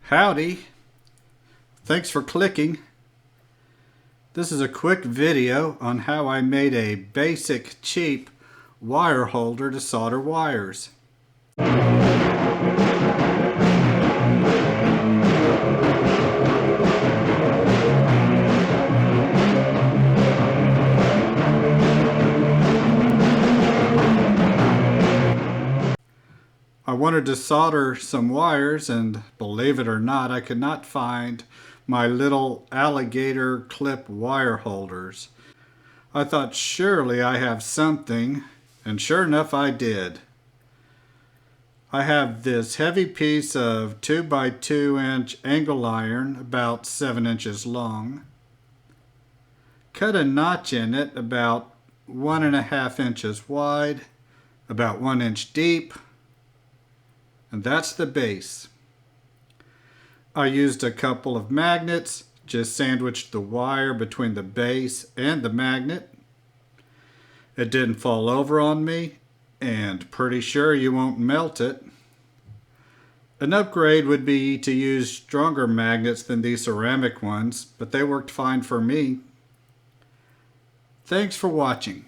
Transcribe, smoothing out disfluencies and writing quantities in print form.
Howdy, thanks for clicking. This is a quick video on how I made a basic, cheap wire holder to solder wires. I wanted to solder some wires, and believe it or not, I could not find my little alligator clip wire holders. I thought surely I have something, and sure enough I did. I have this heavy piece of 2 by 2 inch angle iron about 7 inches long. Cut a notch in it about 1.5 inches wide, about 1 inch deep. And that's the base. I used a couple of magnets, just sandwiched the wire between the base and the magnet. It didn't fall over on me, and pretty sure you won't melt it. An upgrade would be to use stronger magnets than these ceramic ones, but they worked fine for me. Thanks for watching.